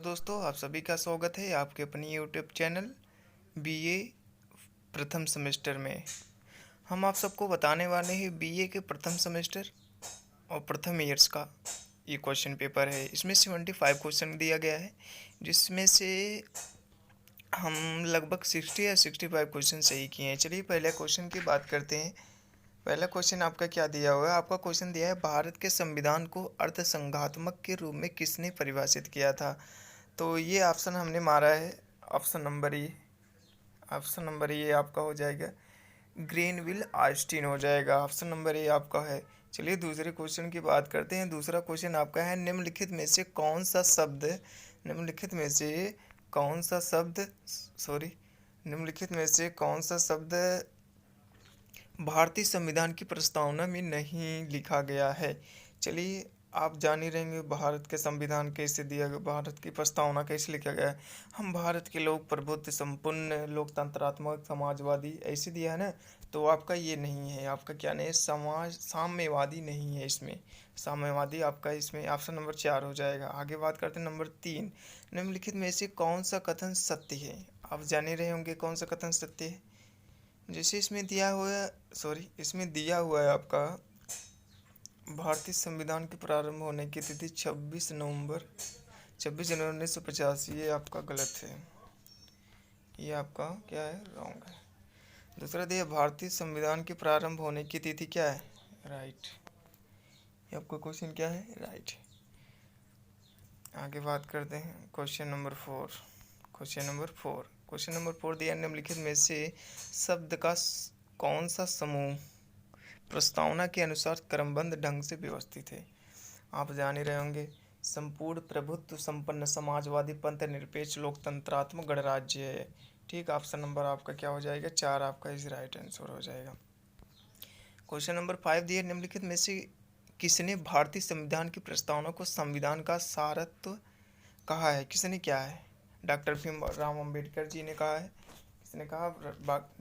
दोस्तों, आप सभी का स्वागत है आपके अपनी यूट्यूब चैनल बीए प्रथम सेमेस्टर में। हम आप सबको बताने वाले हैं बीए के प्रथम सेमेस्टर और प्रथम ईयर्स का ये क्वेश्चन पेपर है। इसमें 75 क्वेश्चन दिया गया है, जिसमें से हम लगभग 60 या 65 क्वेश्चन सही किए हैं। चलिए पहले क्वेश्चन की बात करते हैं। पहला क्वेश्चन आपका क्या दिया हुआ है? आपका क्वेश्चन दिया है, भारत के संविधान को अर्थसंघात्मक के रूप में किसने परिभाषित किया था? तो ये ऑप्शन हमने मारा है option number A. Option number A आपका हो जाएगा ग्रेनविल ऑस्टिन हो जाएगा। ऑप्शन नंबर ए आपका है। चलिए दूसरे क्वेश्चन की बात करते हैं। दूसरा क्वेश्चन आपका है, निम्नलिखित में से कौन सा शब्द निम्नलिखित में से कौन सा शब्द सॉरी निम्नलिखित में से कौन सा शब्द भारतीय संविधान की प्रस्तावना में नहीं लिखा गया है? चलिए आप जान ही रहेंगे भारत के संविधान कैसे दिया गया, भारत की प्रस्तावना कैसे लिखा गया है। हम भारत के लोग प्रबुद्ध संपूर्ण लोकतंत्रात्मक समाजवादी ऐसे दिया है ना, तो आपका ये नहीं है। आपका क्या नहीं है? साम्यवादी नहीं है इसमें। साम्यवादी आपका इसमें ऑप्शन नंबर 4 हो जाएगा। आगे बात करते हैं नंबर 3। निम्नलिखित में से कौन सा कथन सत्य है? आप जान ही रहे होंगे कौन सा कथन सत्य है। जैसे इसमें दिया हुआ है आपका, भारतीय संविधान के प्रारंभ होने की तिथि 26 जनवरी 1950। ये आपका गलत है, ये आपका क्या है? रॉन्ग है। दूसरा दिया, भारतीय संविधान के प्रारंभ होने की तिथि क्या है? राइट। ये आपका क्वेश्चन क्या है? राइट। आगे बात करते हैं क्वेश्चन नंबर 4। क्वेश्चन नंबर 4 दिया, निम्नलिखित में से शब्द का कौन सा समूह प्रस्तावना के अनुसार क्रमबद्ध ढंग से व्यवस्थित है? आप जान ही रहे होंगे, संपूर्ण प्रभुत्व संपन्न समाजवादी पंथ निरपेक्ष लोकतंत्रात्मक गणराज्य है। ठीक, ऑप्शन नंबर आपका क्या हो जाएगा? 4 आपका इस राइट आंसर हो जाएगा। क्वेश्चन नंबर 5 दिए, निम्नलिखित में से किसने भारतीय संविधान की प्रस्तावना को संविधान का सारत्व कहा है? किसने क्या है? डॉक्टर भीमराव अंबेडकर जी ने कहा है। किसने कहा?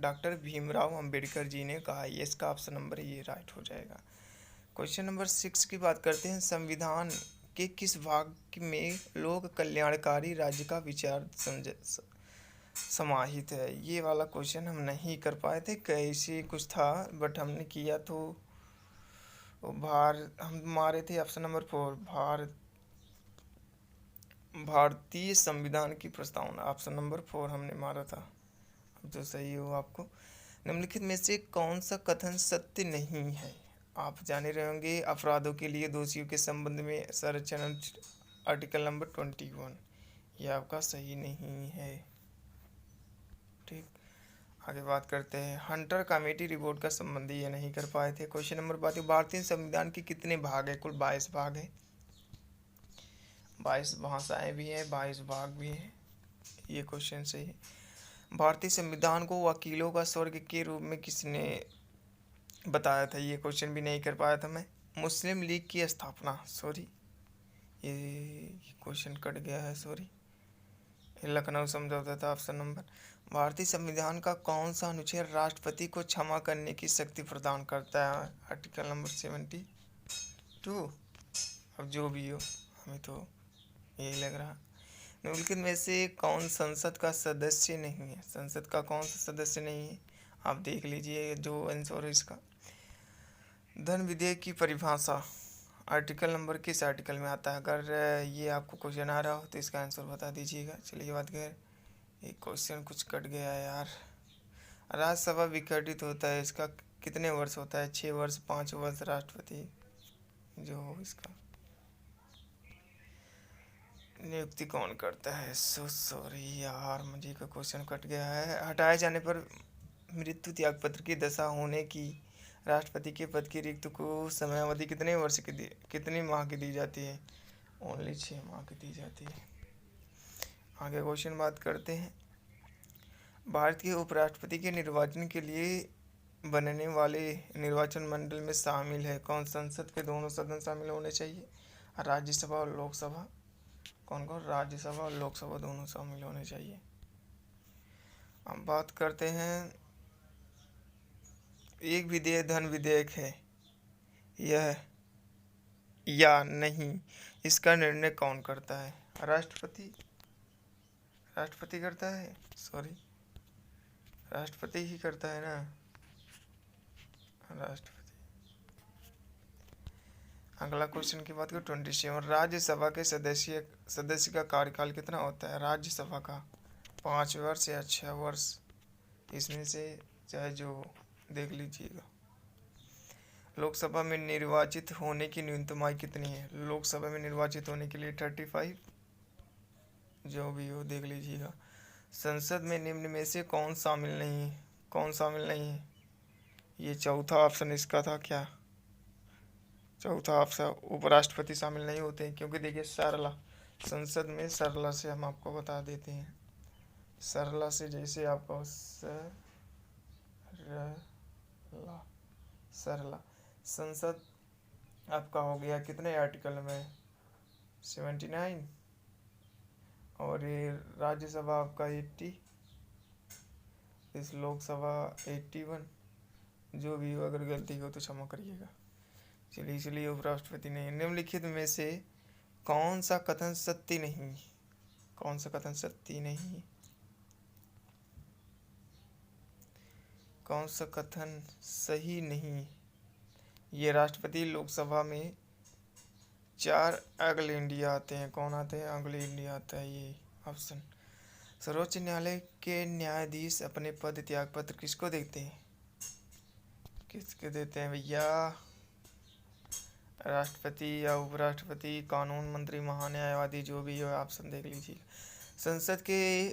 डॉक्टर भीमराव अंबेडकर जी ने कहा है। इसका ऑप्शन नंबर ये राइट हो जाएगा। क्वेश्चन नंबर 6 की बात करते हैं। संविधान के किस भाग में लोक कल्याणकारी राज्य का विचार समाहित है? ये वाला क्वेश्चन हम नहीं कर पाए थे, कैसे कुछ था, बट हमने किया तो हम मारे थे ऑप्शन नंबर 4, भारतीय संविधान की प्रस्तावना। ऑप्शन नंबर 4 हमने मारा था। अब जो सही हो आपको। निम्नलिखित में से कौन सा कथन सत्य नहीं है? आप जाने रहे होंगे, अपराधों के लिए दोषियों के संबंध में संरक्षण आर्टिकल नंबर 21, यह आपका सही नहीं है। ठीक, आगे बात करते हैं। हंटर कमेटी रिपोर्ट का संबंधी ये नहीं कर पाए थे। क्वेश्चन नंबर 12, भारतीय संविधान के कितने भाग है? कुल 22 भाग है। 22 भाषाएं भी हैं, 22 भाग भी हैं। ये क्वेश्चन सही है। भारतीय संविधान को वकीलों का स्वर्ग के रूप में किसने बताया था? ये क्वेश्चन भी नहीं कर पाया था मैं। मुस्लिम लीग की स्थापना, सॉरी ये क्वेश्चन कट गया है, सॉरी। लखनऊ समझौता था ऑप्शन नंबर। भारतीय संविधान का कौन सा अनुच्छेद राष्ट्रपति को क्षमा करने की शक्ति प्रदान करता है? Article number 72। अब जो भी हो, हमें तो यही लग रहा। निम्नलिखित में से कौन संसद का सदस्य नहीं है? संसद का कौन सा सदस्य नहीं है? आप देख लीजिए जो आंसर है इसका। धन विधेयक की परिभाषा आर्टिकल नंबर किस आर्टिकल में आता है? अगर ये आपको क्वेश्चन आ रहा हो तो इसका आंसर बता दीजिएगा। चलिए बात करें, एक क्वेश्चन कुछ कट गया है यार। राज्यसभा विघटित होता है, इसका कितने वर्ष होता है? 6 वर्ष, 5 वर्ष? राष्ट्रपति जो हो इसका नियुक्ति कौन करता है? सॉरी यार, मुझे का क्वेश्चन कट गया है। हटाए जाने पर मृत्यु त्याग पत्र की दशा होने की राष्ट्रपति के पद की रिक्त को समयावधि कितनी माह की दी जाती है? ओनली 6 माह की दी जाती है। आगे क्वेश्चन बात करते हैं। भारत के उपराष्ट्रपति के निर्वाचन के लिए बनने वाले निर्वाचन मंडल में शामिल है कौन? संसद के दोनों सदन शामिल होने चाहिए, राज्यसभा और लोकसभा। कौन कौन? राज्यसभा और लोकसभा दोनों शामिल होने चाहिए। अब बात करते हैं, एक विधेयक धन विधेयक है यह या नहीं, इसका निर्णय कौन करता है? राष्ट्रपति राष्ट्रपति करता है, सॉरी राष्ट्रपति ही करता है ना, राष्ट्रपति। अगला क्वेश्चन की बात करें 27, राज्यसभा के सदस्य का कार्यकाल कितना होता है? राज्यसभा का 5 वर्ष या 6 वर्ष, इसमें से चाहे जो देख लीजिएगा। लोकसभा में निर्वाचित होने की न्यूनतम आयु कितनी है? लोकसभा में निर्वाचित होने के लिए 35, जो भी हो देख लीजिएगा। संसद में निम्न में से कौन शामिल नहीं है? कौन शामिल नहीं है? ये चौथा ऑप्शन इसका था क्या? चौथा ऑप्शन, उपराष्ट्रपति शामिल नहीं होते हैं, क्योंकि देखिए सरला, संसद में सरला से हम आपको बता देते हैं। सरला से जैसे आपको सरला संसद आपका हो गया कितने आर्टिकल में? 79, और ये राज्यसभा आपका 80, इस लोकसभा 81, जो भी हो, अगर गलती हो तो क्षमा करिएगा। चलिए, इसलिए उपराष्ट्रपति नहीं। निम्नलिखित में से कौन सा कथन सत्य नहीं? कौन सा कथन सत्य नहीं? कौन सा कथन सही नहीं? ये राष्ट्रपति लोकसभा में 4 अगले इंडिया आते हैं। कौन आते हैं? अगले इंडिया आता है, ये ऑप्शन। सर्वोच्च न्यायालय के न्यायाधीश अपने पद त्याग पत्र किसको देते हैं? किसके देते हैं भैया? राष्ट्रपति या उपराष्ट्रपति, कानून मंत्री, महान्यायवादी, जो भी हो, ऑप्शन देख लीजिए। संसद के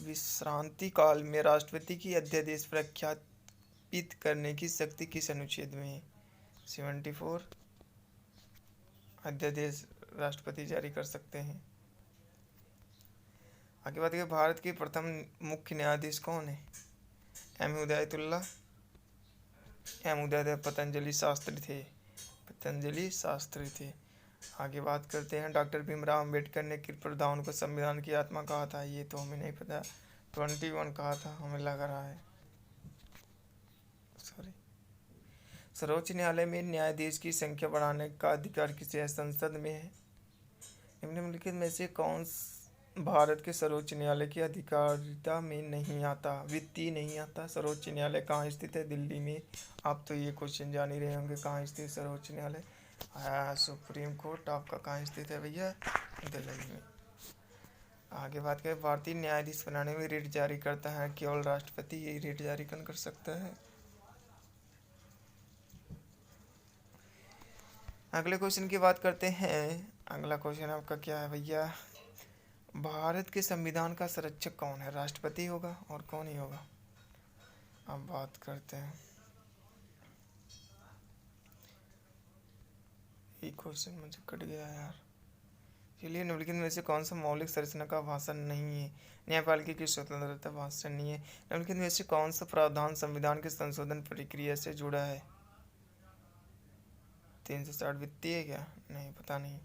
विश्रांति काल में राष्ट्रपति की अध्यादेश प्रख्यापित करने की शक्ति किस अनुच्छेद में है? 74, अध्यादेश राष्ट्रपति जारी कर सकते हैं। आगे बात करें, भारत के प्रथम मुख्य न्यायाधीश कौन है? एम उदय पतंजलि शास्त्री थे। आगे बात करते हैं, डॉक्टर भीमराव अंबेडकर ने किस प्रावधान को संविधान की आत्मा कहा था? ये तो हमें नहीं पता। 21 कहा था, हमें लग रहा है, सॉरी। सर्वोच्च न्यायालय में न्यायाधीश की संख्या बढ़ाने का अधिकार किसे? संसद में है। निम्नलिखित में से कौन भारत के सर्वोच्च न्यायालय की अधिकारिता में नहीं आता? वित्तीय नहीं आता। सर्वोच्च न्यायालय कहाँ स्थित है? दिल्ली में। आप तो ये क्वेश्चन जान ही रहे होंगे, कहाँ स्थित सर्वोच्च न्यायालय? सुप्रीम कोर्ट आपका कहाँ स्थित है भैया? दिल्ली में। आगे बात करें, भारतीय न्यायाधीश बनाने में रिट जारी करता है केवल राष्ट्रपति। ये रिट जारी कौन कर सकता है? अगले क्वेश्चन की बात करते हैं। अगला क्वेश्चन आपका क्या है भैया? भारत के संविधान का संरक्षक कौन है? राष्ट्रपति होगा, और कौन ही होगा? अब बात करते हैं, ये क्वेश्चन मुझे कट गया यार। चलिए, निम्नलिखित में से कौन सा मौलिक संरचना का भाषण नहीं है? न्यायपालिका की स्वतंत्रता भाषण नहीं है। निम्नलिखित में से कौन सा प्रावधान संविधान के संशोधन प्रक्रिया से जुड़ा है? 360 वित्तीय है क्या? नहीं, पता नहीं।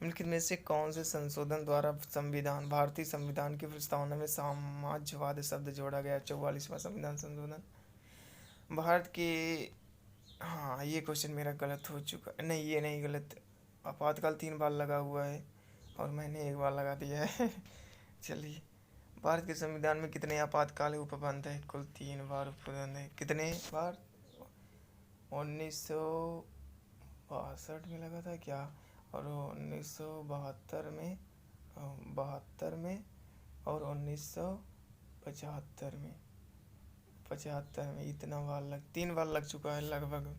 निम्नलिखित में से कौन से संशोधन द्वारा भारतीय संविधान की प्रस्तावना में समाजवाद शब्द जोड़ा गया? 44वां संविधान संशोधन। भारत के, हाँ ये क्वेश्चन मेरा गलत हो चुका, नहीं ये नहीं गलत। आपातकाल 3 बार लगा हुआ है और मैंने 1 बार लगा दिया है। चलिए, भारत के संविधान में कितने आपातकाल उपबंध है? कुल 3 बार उपबंध है। कितने बार? 1962 में लगा था क्या, और 1972 में, 72 में, और 1975 में, 75 में। इतना बार 3 बार लग चुका है लगभग।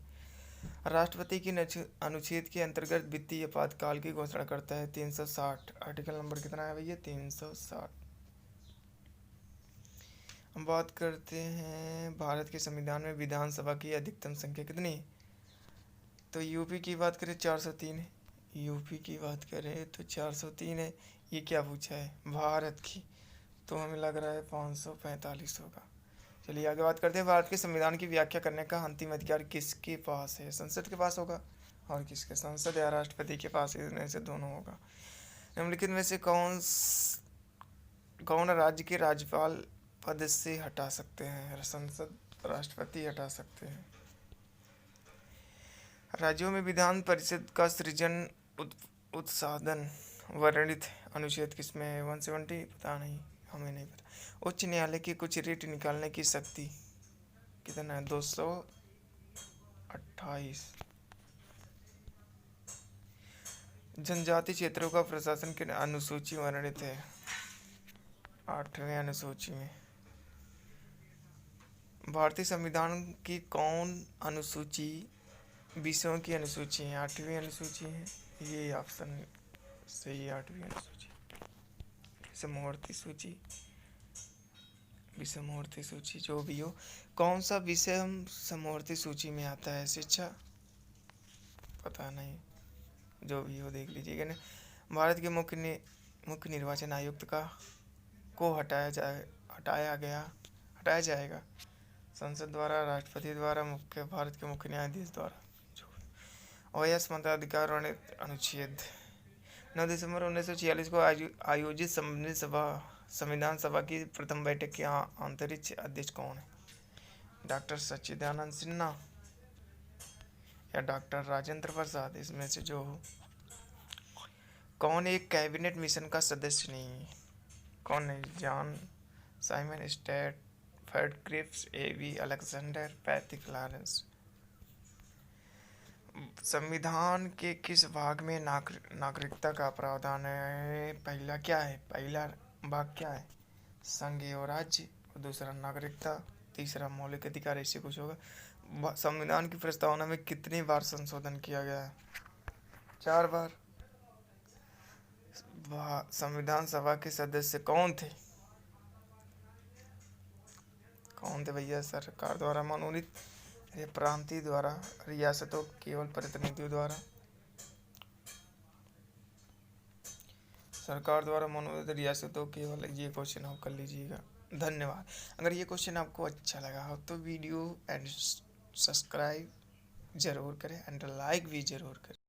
राष्ट्रपति की अनुच्छेद के अंतर्गत वित्तीय आपातकाल की घोषणा करता है 360। आर्टिकल नंबर कितना है भैया? 360। हम बात करते हैं, भारत के संविधान में विधानसभा की अधिकतम संख्या कितनी? तो यूपी की बात करें 403 है। यूपी की बात करें तो 403 है। ये क्या पूछा है? भारत की, तो हमें लग रहा है 545 होगा। चलिए आगे बात करते हैं, भारत के संविधान की व्याख्या करने का अंतिम अधिकार किसके पास है? संसद के पास होगा। और किसके? संसद या राष्ट्रपति के पास, इनमें से दोनों होगा। निम्नलिखित में से कौन राज्य के राज्यपाल पद से हटा सकते हैं? संसद, राष्ट्रपति हटा सकते हैं। राज्यों में विधान परिषद का सृजन, उत्साधन वर्णित अनुच्छेद किसमें है? 170, पता नहीं, हमें नहीं पता। उच्च न्यायालय की कुछ रेट निकालने की शक्ति कितना है? 228। जनजाति क्षेत्रों का प्रशासन किन अनुसूची में वर्णित है? 8वें अनुसूची में। भारतीय संविधान की कौन अनुसूची विषयों की अनुसूची है? 8वीं अनुसूची है। ये ऑप्शन सही है, 8वीं अनुसूची। समवर्ती सूची, विषमवर्ती सूची, जो भी हो। कौन सा विषय हम समवर्ती सूची में आता है? शिक्षा, पता नहीं, जो भी हो देख लीजिएगा ना। भारत के मुख्य निर्वाचन आयुक्त को हटाया जाएगा संसद द्वारा, राष्ट्रपति द्वारा, भारत के मुख्य न्यायाधीश द्वारा। ओएस मताधिकार अनुच्छेद। 9 दिसंबर 1946 को आयोजित संविधान सभा की प्रथम बैठक के आंतरिक अध्यक्ष कौन है? डॉक्टर सच्चिदानंद सिन्हा या डॉक्टर राजेंद्र प्रसाद, इसमें से जो हो। कौन एक कैबिनेट मिशन का सदस्य नहीं है? कौन है? जॉन साइमन, स्टैटफर्ड क्रिप्स, एवी अलेक्जेंडर, पैट्रिक लॉरेंस। संविधान के किस भाग में नागरिकता का प्रावधान है? पहला क्या है? पहला भाग क्या है? संघ और राज्य, और दूसरा नागरिकता, तीसरा मौलिक अधिकार, ऐसे कुछ होगा। संविधान की प्रस्तावना में कितनी बार संशोधन किया गया है? 4 बार। संविधान सभा के सदस्य कौन थे? कौन थे भैया? सरकार द्वारा मनोनीत, प्रांतीय द्वारा, रियासतों केवल प्रतिनिधियों द्वारा? सरकार द्वारा मनोनीत, रियासतों केवल। ये क्वेश्चन आप कर लीजिएगा। धन्यवाद। अगर ये क्वेश्चन आपको अच्छा लगा हो तो वीडियो एंड सब्सक्राइब जरूर करें एंड लाइक भी जरूर करें।